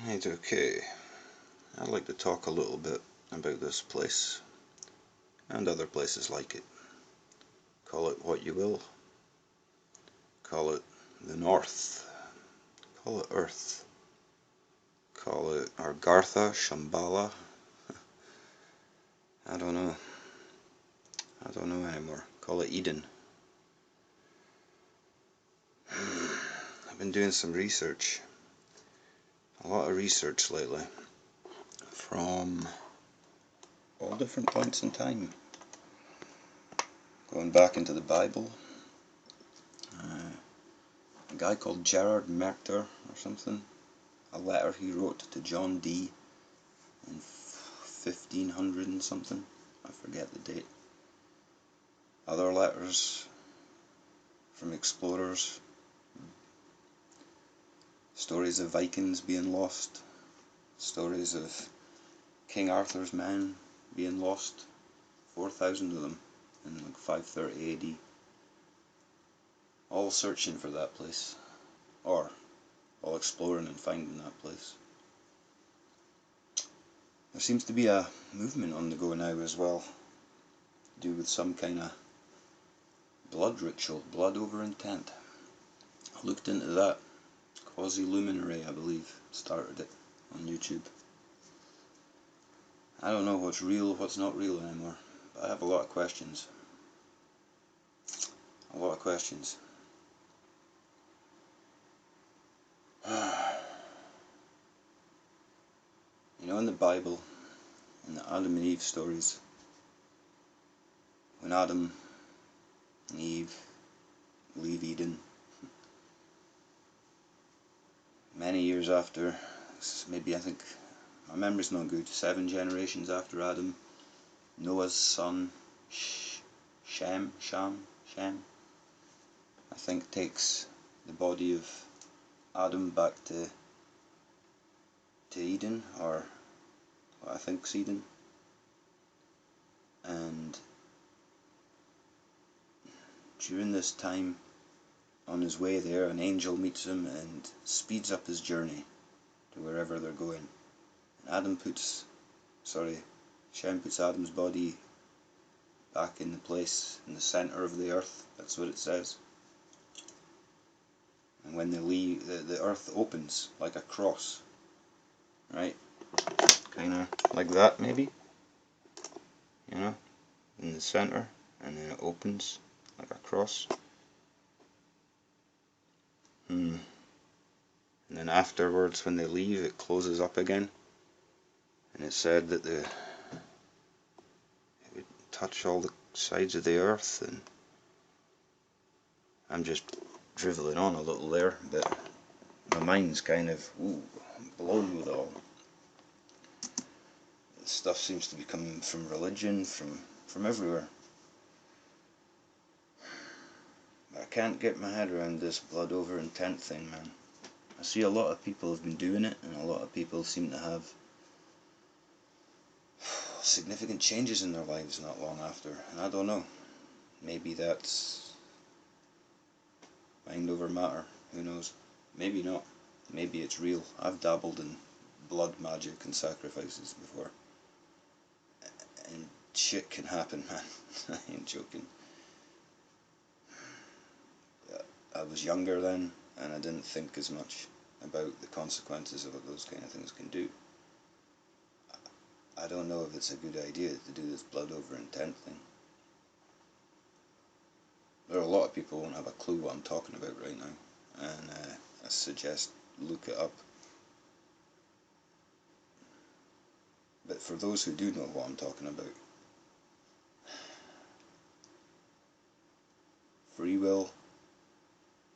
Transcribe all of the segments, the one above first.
Right, okay. I'd like to talk a little bit about this place and other places like it. Call it what you will. Call it the North. Call it Earth. Call it Agartha, Shambala. I don't know. I don't know anymore. Call it Eden. I've been doing some research. A lot of research lately. From all different points in time. Going back into the Bible. A guy called Gerard Mercator or something. A letter he wrote to John Dee in 1500 and something. I forget the date. Other letters from explorers. Stories of Vikings being lost. Stories of King Arthur's men being lost. 4,000 of them in like 530 AD. All searching for that place. Or all exploring and finding that place. There seems to be a movement on the go now as well. To do with some kind of blood ritual, blood over intent. I looked into that. QuasiLuminous, I believe, started it on YouTube. I don't know what's real, what's not real anymore, but I have a lot of questions. A lot of questions. You know, in the Bible, in the Adam and Eve stories, when Adam and Eve leave Eden, many years after, maybe I think, my memory's not good, 7 generations after Adam, Noah's son, Shem, I think takes the body of Adam back to Eden, or what I think's Eden, and during this time, on his way there, an angel meets him and speeds up his journey to wherever they're going. And Shem puts Adam's body back in the place, in the center of the earth, that's what it says. And when they leave, the earth opens like a cross, right? Kinda like that, maybe? You know? In the center, and then it opens like a cross. And then afterwards, when they leave, it closes up again. And it said that it would touch all the sides of the earth, and I'm just driveling on a little there, but my mind's kind of blown with it all. This stuff seems to be coming from religion, from everywhere. I can't get my head around this blood over intent thing, man. I see a lot of people have been doing it, and a lot of people seem to have significant changes in their lives not long after, and I don't know. Maybe that's mind over matter, who knows. Maybe not. Maybe it's real. I've dabbled in blood magic and sacrifices before, and shit can happen, man. I ain't joking. I was younger then, and I didn't think as much about the consequences of what those kind of things can do. I don't know if it's a good idea to do this blood over intent thing. There are a lot of people who won't have a clue what I'm talking about right now, and I suggest look it up. But for those who do know what I'm talking about, free will,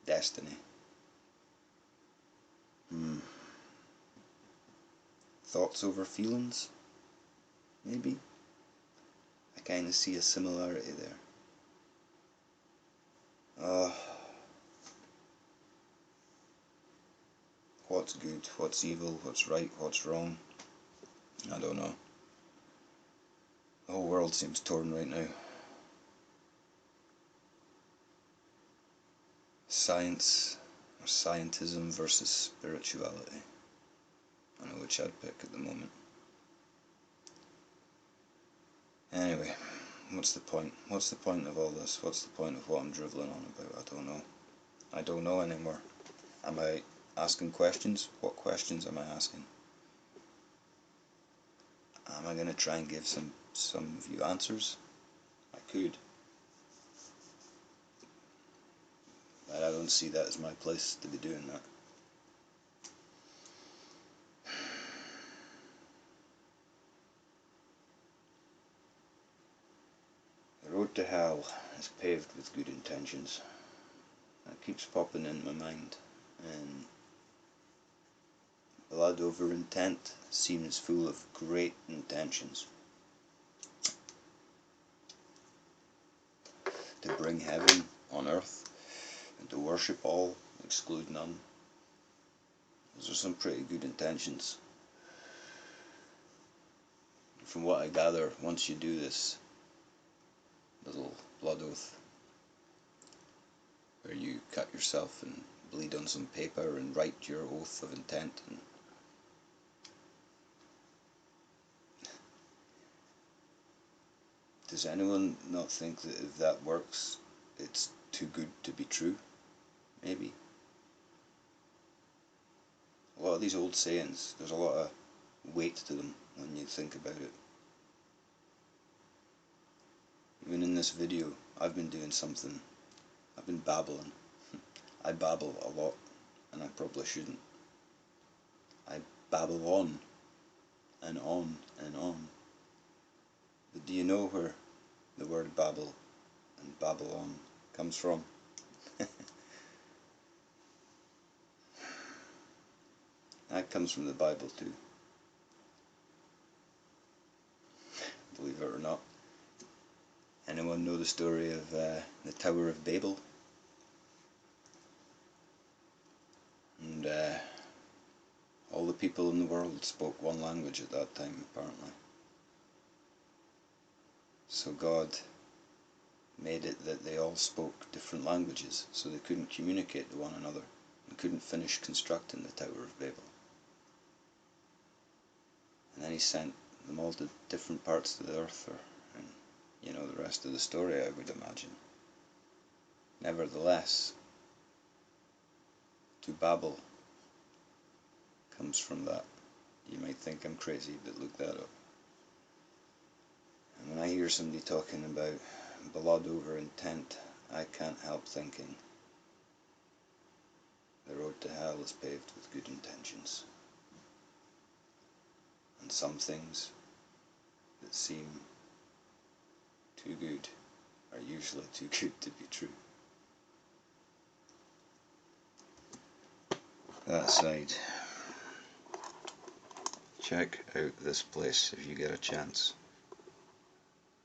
destiny. Thoughts over feelings? Maybe? I kind of see a similarity there. What's good, what's evil, what's right, what's wrong? I don't know. The whole world seems torn right now. Science or scientism versus spirituality. which I'd pick at the moment. Anyway, what's the point? What's the point of all this? What's the point of what I'm drivelling on about? I don't know. I don't know anymore. Am I asking questions? What questions am I asking? Am I going to try and give some of you answers? I could. But I don't see that as my place to be doing that. The road to hell is paved with good intentions. That keeps popping in my mind, and blood over intent seems full of great intentions. To bring heaven on earth, and to worship all, exclude none. Those are some pretty good intentions. From what I gather, once you do this little blood oath, where you cut yourself and bleed on some paper and write your oath of intent, and does anyone not think that if that works, it's too good to be true? Maybe. A lot of these old sayings, there's a lot of weight to them when you think about it. Even in this video, I've been doing something. I've been babbling. I babble a lot, and I probably shouldn't. I babble on, and on, and on. But do you know where the word babble and Babylon comes from? That comes from the Bible too. Believe it or not. Anyone know the story of the Tower of Babel? And all the people in the world spoke one language at that time, apparently. So God made it that they all spoke different languages, so they couldn't communicate to one another and couldn't finish constructing the Tower of Babel. And then he sent them all to different parts of the earth, and you know the rest of the story, I would imagine. Nevertheless, to babble comes from that. You might think I'm crazy, but look that up. And when I hear somebody talking about blood over intent, I can't help thinking the road to hell is paved with good intentions. And some things that seem too good are usually too good to be true. That aside, check out this place if you get a chance.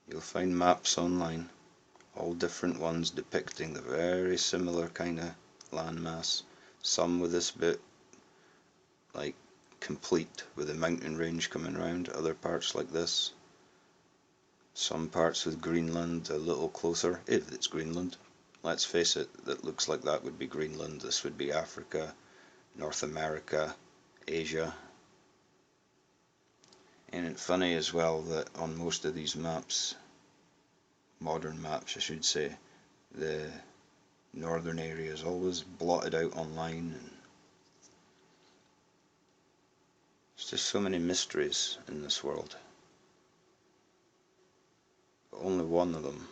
You'll find maps online, all different ones depicting the very similar kind of landmass, some with this bit like complete with a mountain range coming around, other parts like this, some parts with Greenland a little closer, if it's Greenland. Let's face it, that looks like that would be Greenland. This would be Africa, North America, Asia. And it's funny as well that on most of these maps, modern maps I should say, the northern area is always blotted out online, and there's just so many mysteries in this world. But only one of them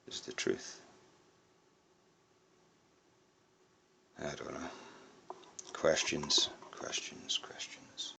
is the truth. I don't know. Questions, questions, questions.